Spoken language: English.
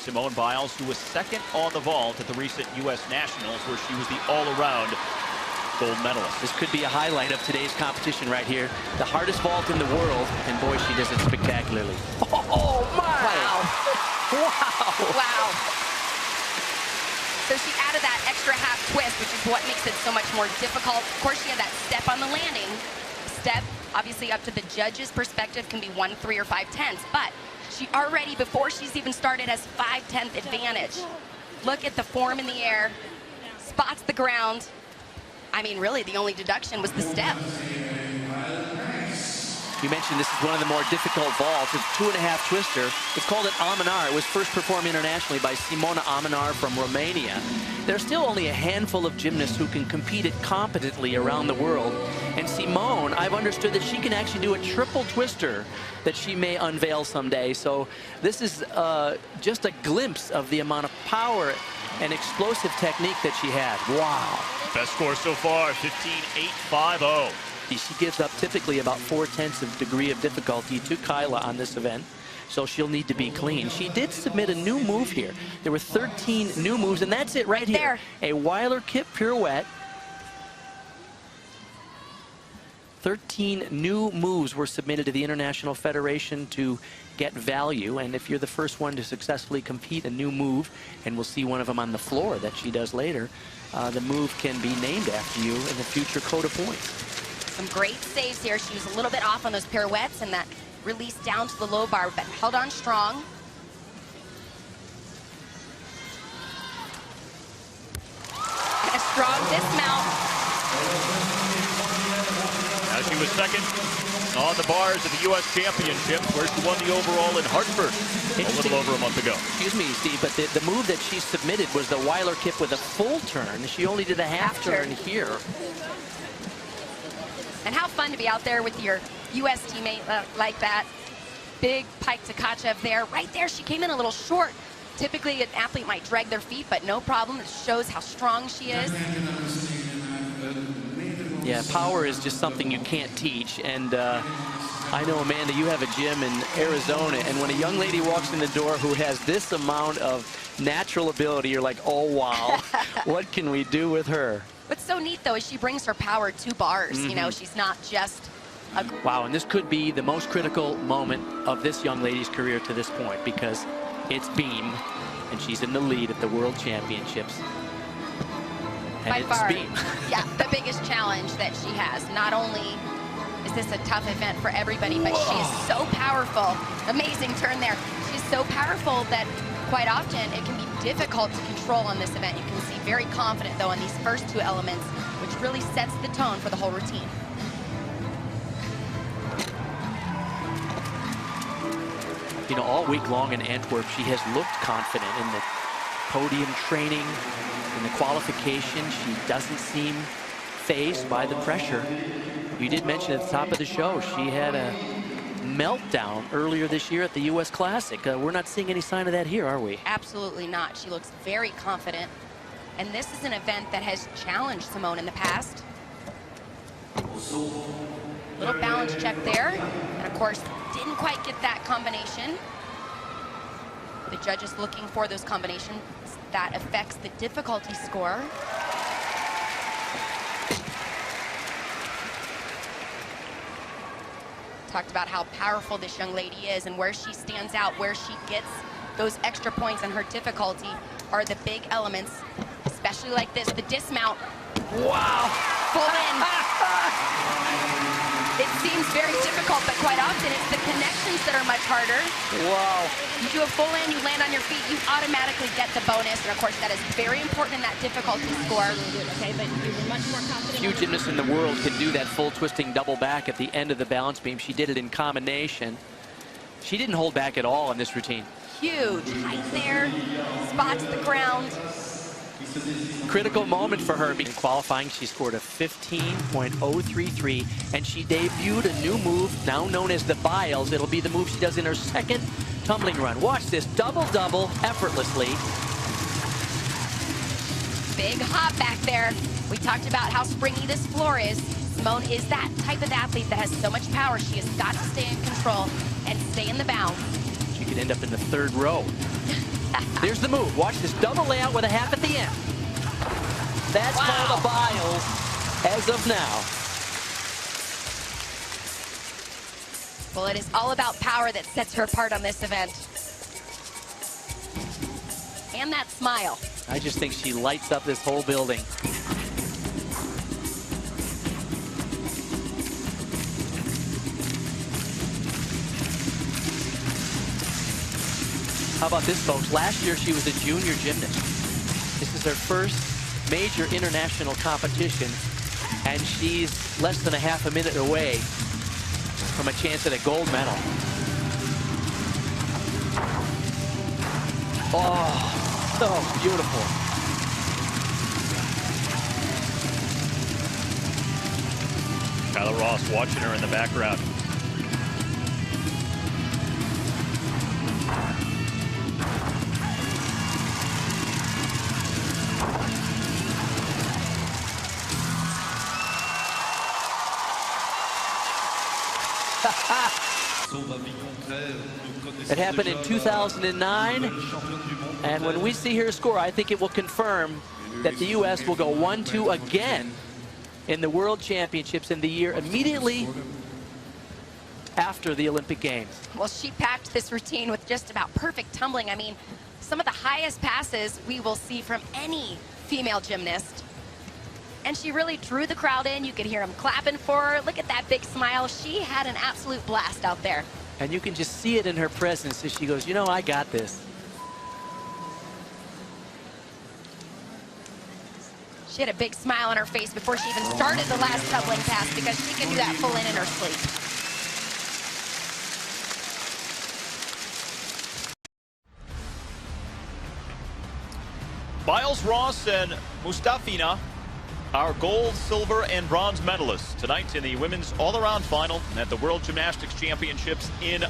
Simone Biles, who was second on the vault at the recent U.S. Nationals, where she was the all-around gold medalist. This could be a highlight of today's competition right here. The hardest vault in the world, and boy, she does it spectacularly. Oh, my! Wow. Wow. Wow. So she added that extra half twist, which is what makes it so much more difficult. Of course, she had that step on the landing. Step, obviously, up to the judge's perspective, can be 1/3 or 5/10, but she already, before she's even started, has 5/10 advantage. Look at the form in the air, spots the ground. I mean, really, the only deduction was the step. You mentioned this is one of the more difficult vaults. It's 2.5 twister. It's called an Almanar. It was first performed internationally by Simona Almanar from Romania. There's still only a handful of gymnasts who can compete it competently around the world. And Simone, I've understood that she can actually do a triple twister that she may unveil someday. So this is just a glimpse of the amount of power and explosive technique that she had. Wow. Best score so far, 15.850. She gives up typically about 4/10 of degree of difficulty to Kyla on this event, so she'll need to be clean. She did submit a new move here. There were 13 new moves, and that's it right here. A Weiler kip pirouette. 13 new moves were submitted to the International Federation to get value, and if you're the first one to successfully compete a new move, and we'll see one of them on the floor that she does later, the move can be named after you in the future code of points. Some great saves here. She was a little bit off on those pirouettes and that release down to the low bar, but held on strong. And a strong dismount. Now she was second on the bars at the U.S. Championship, where she won the overall in Hartford a little over a month ago. Excuse me, Steve, but the move that she submitted was the Weiler kip with a full turn. She only did a half turn here. And how fun to be out there with your U.S. teammate like that. Big Pike Tkachev there. Right there, she came in a little short. Typically, an athlete might drag their feet, but no problem. It shows how strong she is. Yeah, power is just something you can't teach. And I know, Amanda, you have a gym in Arizona, and when a young lady walks in the door who has this amount of natural ability, you're like, oh, wow, what can we do with her? What's so neat, though, is she brings her power to bars. You know, she's not just a... Wow, and this could be the most critical moment of this young lady's career to this point, because it's beam, and she's in the lead at the World Championships. And By it's far, beam. yeah, the biggest challenge that she has. Not only is this a tough event for everybody, but she is so powerful. Amazing turn there. She's so powerful that quite often it can be difficult to control on this event. You can see very confident, though, on these first two elements, which really sets the tone for the whole routine. You know, all week long in Antwerp, she has looked confident in the podium training, in the qualification. She doesn't seem fazed by the pressure. You did mention at the top of the show, she had a meltdown earlier this year at the U.S. Classic. We're not seeing any sign of that here, are we? Absolutely not. She looks very confident. And this is an event that has challenged Simone in the past. Little balance check there. And of course, didn't quite get that combination. The judge is looking for those combinations. That affects the difficulty score. Talked about how powerful this young lady is and where she stands out, where she gets those extra points on her difficulty are the big elements, especially like this, the dismount. Wow. Full in. It seems very difficult, but quite often it's the connections that are much harder. Wow. You do a full in, you land on your feet, you automatically get the bonus. And of course, that is very important in that difficulty score. Okay, but you were much more confident. Few gymnasts in the world can do that full twisting double back at the end of the balance beam. She did it in combination. She didn't hold back at all in this routine. Huge height there, spots the ground. Critical moment for her. In qualifying, she scored a 15.033, and she debuted a new move now known as the Biles. It'll be the move she does in her second tumbling run. Watch this, double-double effortlessly. Big hop back there. We talked about how springy this floor is. Simone is that type of athlete that has so much power. She has got to stay in control and stay in the bounds. She could end up in the third row. There's the move. Watch this double layout with a half at the end. That's called a Biles as of now. Well, it is all about power that sets her apart on this event. And that smile. I just think she lights up this whole building. How about this, folks? Last year she was a junior gymnast. This is her first major international competition, and she's less than a half a minute away from a chance at a gold medal. Oh, so beautiful. Kyla Ross watching her in the background. It happened in 2009, and when we see her score, I think it will confirm that the U.S. will go 1-2 again in the World Championships in the year immediately after the Olympic Games. Well, she packed this routine with just about perfect tumbling. I mean, some of the highest passes we will see from any female gymnast. And she really drew the crowd in. You could hear them clapping for her. Look at that big smile. She had an absolute blast out there. And you can just see it in her presence as she goes, you know, I got this. She had a big smile on her face before she even started the last tumbling pass, because she can do that full in her sleep. Biles, Ross, and Mustafina, our gold, silver, and bronze medalists tonight in the women's all-around final at the World Gymnastics Championships in